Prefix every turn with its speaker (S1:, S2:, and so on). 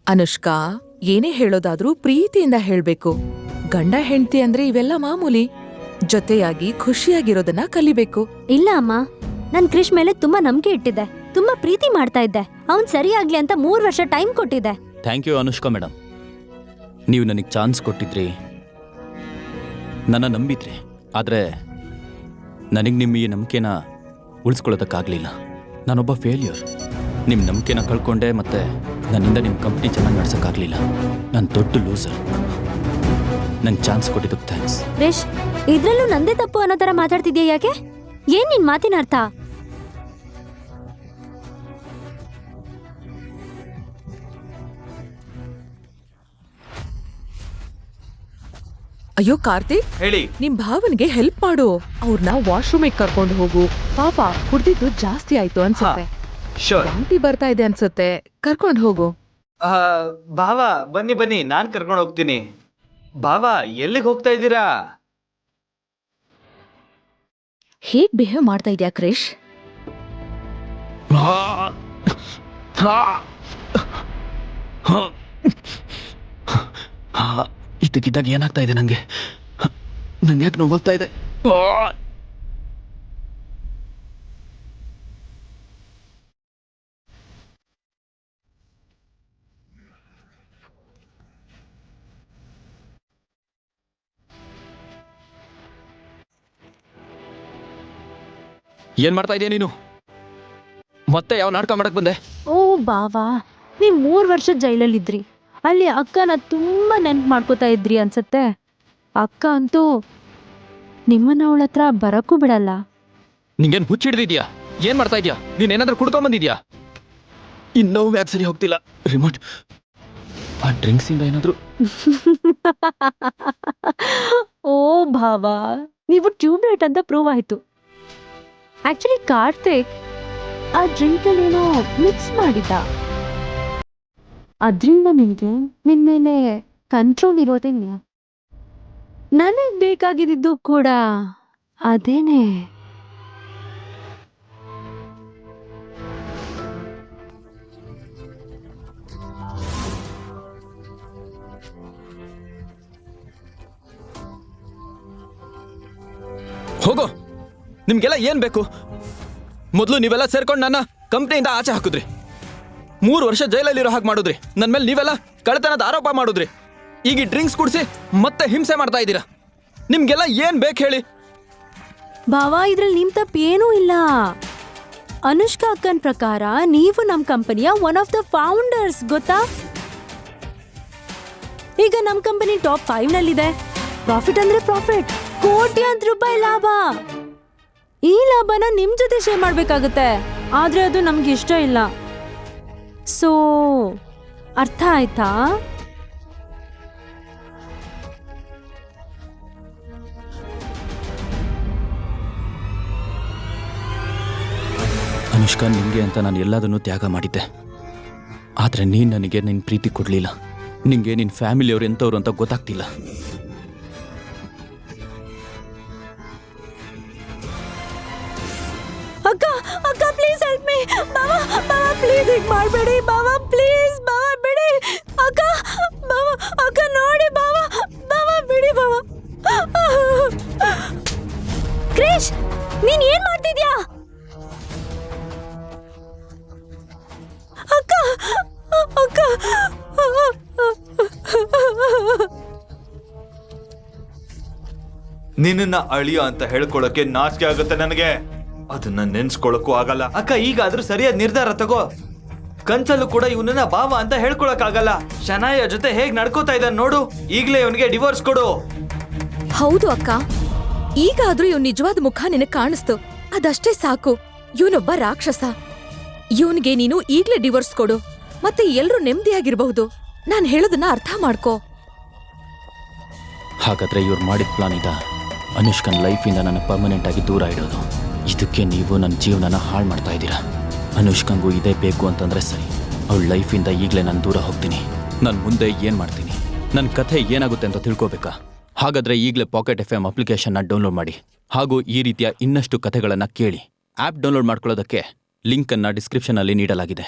S1: ಅನುಷ್ಕಾ, ಏನೇ ಹೇಳೋದಾದ್ರೂ ಪ್ರೀತಿಯಿಂದ ಹೇಳ್ಬೇಕು. ಗಂಡ ಹೆಂಡ್ತಿ ಅಂದ್ರೆ ಇವೆಲ್ಲ ಮಾಮೂಲಿ. ಜೊತೆಯಾಗಿ ಖುಷಿಯಾಗಿರೋದನ್ನ ಕಲಿಬೇಕು.
S2: ಇಲ್ಲ ಅಮ್ಮ, ನನ್ ಕ್ರಿಶ್ ಮೇಲೆ ತುಂಬಾ ನಂಬಿಕೆ ಇಟ್ಟಿದ್ದೆ, ತುಂಬಾ ಪ್ರೀತಿ ಮಾಡ್ತಾ ಇದ್ದೆ. ಅವ್ನ್ ಸರಿಯಾಗ್ಲಿ ಅಂತ 3 ವರ್ಷ ಟೈಮ್ ಕೊಟ್ಟಿದ್ದೆ.
S3: Thank you Anushka madam. ನೀವು ನನಗೆ ಚಾನ್ಸ್ ಕೊಟ್ಟಿದ್ರಿ, ನನ್ನ ನಂಬಿದ್ರಿ. ಆದರೆ ನನಗೆ ನಿಮ್ಮ ಈ ನಂಬಿಕೆನ ಉಳಿಸ್ಕೊಳ್ಳೋದಕ್ಕಾಗಲಿಲ್ಲ. ನಾನೊಬ್ಬ ಫೇಲ್ಯೂರ್. ನಿಮ್ಮ ನಂಬಿಕೆನ ಕಳ್ಕೊಂಡೆ, ಮತ್ತು ನನ್ನಿಂದ ನಿಮ್ಮ ಕಂಪ್ನಿ ಚೆನ್ನಾಗಿ ನಡ್ಸೋಕ್ಕಾಗಲಿಲ್ಲ. ನಾನು ದೊಡ್ಡ ಲೂಸರ್. ನಂಗೆ ಚಾನ್ಸ್ ಕೊಟ್ಟಿದ್ದಕ್ಕೆ ಥ್ಯಾಂಕ್ಸ್.
S2: ಕ್ರಿಶ್, ಇದ್ರಲ್ಲೂ ನಂದೇ ತಪ್ಪು ಅನ್ನೋ ಥರ ಮಾತಾಡ್ತಿದ್ಯಾ ಯಾಕೆ? ಏನ್ ನಿನ್ ಮಾತಿನ ಅರ್ಥ?
S1: ಅಯ್ಯೋ ಕಾರ್ತಿಕ್,
S4: ಹೇಳಿ.
S1: ನಿಮ್ ಭಾವನ್ಗೆ ಹೆಲ್ಪ್ ಮಾಡು. ಅವ್ರನ್ನ ವಾಶ್ರೂಮಿಗೆ ಕರ್ಕೊಂಡು ಹೋಗು. ಪಾಪ ಕುಡ್ದಿದ್ದು ಜಾಸ್ತಿ ಆಯ್ತು ಅನ್ಸುತ್ತೆ.
S4: ಶೋರ್.
S1: ವಾಂತಿ ಬರ್ತಾ ಇದೆ ಅನ್ಸುತ್ತೆ, ಕರ್ಕೊಂಡು ಹೋಗು.
S4: ಭಾವ ಬನ್ನಿ ಬನ್ನಿ, ನಾನ್ ಕರ್ಕೊಂಡು ಹೋಗ್ತೀನಿ. ಭಾವ ಎಲ್ಲಿಗೆ ಹೋಗ್ತಾ ಇದ್ದೀರಾ?
S1: ಹೇಗ್ ಬಿಹೇವ್ ಮಾಡ್ತಾ ಇದ್ಯಾ ಕ್ರಿಶ್?
S3: ಇದಕ್ಕಿದ್ದಾಗ ಏನಾಗ್ತಾ ಇದೆ ನನಗೆ? ನಂಗೆ ಯಾಕೆ ನೋವಾಗ್ತಾ ಇದೆ? ಏನ್ ಮಾಡ್ತಾ ಇದೀಯ ನೀನು? ಮತ್ತೆ ಯಾವ ನಾಟಕ ಮಾಡಕ್ ಬಂದೆ?
S5: ಓ ಬಾವಾ, ನೀವು 3 ವರ್ಷ ಜೈಲಲ್ಲಿದ್ರಿ. ಅಲ್ಲಿ ಅಕ್ಕನ ತುಂಬಾ ನೆನ್ಪು ಮಾಡ್ಕೋತಾ ಇದ್ರಿ ಅನ್ಸತ್ತೆ. ಅಕ್ಕ ಅಂತೂ ನಿಮ್ಮನ್ನ ಅವಳ ಹತ್ರ ಬರಕ್ಕೂ ಬಿಡಲ್ಲ.
S3: ನಿಂಗೇನ್ ಹುಚ್ಚಿಡ್ದಿದ್ಯಾ? ಏನ್ ಮಾಡ್ತಾ ಇದ್ಯಾ? ನೀನೇನಾದ್ರೂ ಕುಡ್ಕೊಂಬಂದಿದ್ಯಾ? ಇನ್ನೂ ಯಾಕೆ ಸರಿ ಹೋಗ್ತಿಲ್ಲ ರಿಮೋಟ್? ಆ ಡ್ರಿಂಕ್ಸ್ ಇಂದ ಏನಾದ್ರು?
S5: ಓ ಭಾವಾ, ನೀವು ಟ್ಯೂಬ್ಲೈಟ್ ಅಂತ ಪ್ರೂವ್ ಆಯ್ತು. ಆಕ್ಚುಲಿ ಕಾರ್ತಿಕ್ ಆ ಡ್ರಿಂಕಲ್ಲಿ ಏನೋ ಮಿಕ್ಸ್ ಮಾಡಿದ್ದ. ಅದ್ರಿಂದ ನಿನ್ಗೆ ನಿನ್ ಮೇಲೆ ಕಂಟ್ರೋಲ್ ಇರೋದಿಲ್ಲ. ನನಗ್ ಬೇಕಾಗಿದ್ದು ಕೂಡ ಅದೇನೆ.
S3: ಹೋಗೋ. ನಿಮ್ಗೆಲ್ಲ ಏನ್ ಬೇಕು? ಮೊದಲು ನೀವೆಲ್ಲ ಸೇರ್ಕೊಂಡು ನನ್ನ ಕಂಪ್ನಿಯಿಂದ ಆಚೆ ಹಾಕಿದ್ರಿ. 3 ವರ್ಷ ಜೈಲಲ್ಲಿರೋ ಹಾಗೆ ಮಾಡಿದ್ರಿ. ನನ್ನ ಮೇಲೆ ನೀವೆಲ್ಲ ಕಳ್ಳತನದ ಆರೋಪ ಮಾಡಿದ್ರಿ. ಈಗ ಈ ಡ್ರಿಂಕ್ಸ್ ಕುಡಿಸಿ ಮತ್ತೆ ಹಿಂಸೆ ಮಾಡ್ತಾ ಇದ್ದೀರಾ. ನಿಮ್ಗೆಲ್ಲ ಏನ್ ಬೇಕು ಹೇಳಿ?
S5: ಭಾವ, ಇದ್ರಲ್ಲಿ ನಿಮ್ ತಪ್ಪು ಏನೂ ಇಲ್ಲ. ಅನುಷ್ಕಾ ಅಕ್ಕನ್ ಪ್ರಕಾರ ನೀವು ನಮ್ ಕಂಪನಿಯ ಒನ್ ಆಫ್ ದ ಫೌಂಡರ್ಸ್, ಗೊತ್ತಾ? ಈಗ ನಮ್ ಕಂಪನಿ ಟಾಪ್ 5 ನಲ್ಲಿದೆ. ಪ್ರಾಫಿಟ್ ಅಂದ್ರೆ ಪ್ರಾಫಿಟ್, ಕೋಟ್ಯಾಂತರ ರೂಪಾಯಿ ಲಾಭ. ಈ ಲಾಭನ ನಿಮ್ ಜೊತೆ ಶೇರ್ ಮಾಡ್ಬೇಕಾಗತ್ತೆ. ಆದ್ರೆ ಅದು ನಮ್ಗೆ ಇಷ್ಟ ಇಲ್ಲ. ಸೊ ಅರ್ಥ ಆಯ್ತಾ?
S3: ಅನುಷ್ಕಾ, ನಿಂಗೆ ಅಂತ ನಾನು ಎಲ್ಲದನ್ನೂ ತ್ಯಾಗ ಮಾಡಿದ್ದೆ. ಆದ್ರೆ ನೀನ್ ನನಗೆ ನಿನ್ ಪ್ರೀತಿ ಕೊಡ್ಲಿಲ್ಲ. ನಿಂಗೆ ನಿನ್ ಫ್ಯಾಮಿಲಿಯವ್ರು ಎಂತವ್ರು ಅಂತ ಗೊತ್ತಾಗ್ತಿಲ್ಲ.
S5: ಅಕ್ಕ, ಅಕ್ಕ please help me. Bawa, Bawa please ಹೀಗೆ ಮಾಡಬೇಡಿ. ಬಾವಾ ಪ್ಲೀಸ್, ಬಾವಾ ಬಿಡಿ. ಅಕ್ಕ, ಬಾವಾ, ಅಕ್ಕ ನೋಡಿ ಬಾವಾ, ಬಾವಾ ಬಿಡಿ ಬಾವಾ. ಕ್ರಿಶ್, ನೀನ್ ಏನ್ ಮಾಡ್ತಿದ್ಯಾ? ಅಕ್ಕ, ಅಕ್ಕ.
S4: ನಿನ್ನ ಅಳಿಯ ಅಂತ ಹೇಳ್ಕೊಳಕ್ಕೆ ನಾಚಿಕೆ ಆಗುತ್ತೆ ನನಗೆ. ಅದನ್ನ ನೆನ್ಸ್ಕೊಳಕ್ಕೂ ಆಗಲ್ಲ. ಅಕ್ಕ, ಈಗಾದ್ರೂ ಸರಿಯಾದ ನಿರ್ಧಾರ ತಗೋ. ಕನ್ಸಲ್ಲೂ ಕೂಡ ಇವನನ್ನ ಭಾವ ಅಂತ ಹೇಳ್ಕೊಳಕ್ ಆಗಲ್ಲ. ಶನಾಯ ಜೊತೆ ಹೇಗ್ ನಡ್ಕೋತಾ ಇದ್ದಾನೆ ನೋಡು. ಈಗ್ಲೇ ಇವನಿಗೆ ಡಿವೋರ್ಸ್ ಕೊಡು.
S1: ಹೌದು ಅಕ್ಕ, ಈಗಾದ್ರೂ ಇವ್ ನಿಜವಾದ ಮುಖ ನಿನಗ್ ಕಾಣಿಸ್ತು. ಅದಷ್ಟೇ ಸಾಕು. ಇವನೊಬ್ಬ ರಾಕ್ಷಸ. ಇವನ್ಗೆ ನೀನು ಈಗ್ಲೇ ಡಿವೋರ್ಸ್ ಕೊಡು, ಮತ್ತೆ ಎಲ್ರೂ ನೆಮ್ಮದಿಯಾಗಿರ್ಬಹುದು. ನಾನ್ ಹೇಳೋದನ್ನ ಅರ್ಥ ಮಾಡ್ಕೋ.
S3: ಹಾಗಾದ್ರೆ ಇವ್ರು ಮಾಡಿದ ಪ್ಲಾನ್ ಇದ ಅನುಷ್ಕನ್ ಲೈಫಿಂದ ನನ್ನ ಪರ್ಮನೆಂಟ್ ಆಗಿ ದೂರ ಇಡೋದು. ಇದಕ್ಕೆ ನೀವು ನನ್ನ ಜೀವನನ ಹಾಳು ಮಾಡ್ತಾ ಇದ್ದೀರಾ. ಅನುಷ್ಕಂಗೂ ಇದೇ ಬೇಕು ಅಂತಂದ್ರೆ ಸರಿ. ಅವಳ ಲೈಫಿಂದ ಈಗಲೇ ನಾನು ದೂರ ಹೋಗ್ತೀನಿ. ನಾನು ಮುಂದೆ ಏನು ಮಾಡ್ತೀನಿ, ನನ್ನ ಕಥೆ ಏನಾಗುತ್ತೆ ಅಂತ ತಿಳ್ಕೊಬೇಕಾ? ಹಾಗಾದರೆ ಈಗಲೇ ಪಾಕೆಟ್ FM ಅಪ್ಲಿಕೇಶನ್ನ ಡೌನ್ಲೋಡ್ ಮಾಡಿ. ಹಾಗೂ ಈ ರೀತಿಯ ಇನ್ನಷ್ಟು ಕಥೆಗಳನ್ನು ಕೇಳಿ. ಆ್ಯಪ್ ಡೌನ್ಲೋಡ್ ಮಾಡ್ಕೊಳ್ಳೋದಕ್ಕೆ ಲಿಂಕನ್ನು ಡಿಸ್ಕ್ರಿಪ್ಷನಲ್ಲಿ ನೀಡಲಾಗಿದೆ.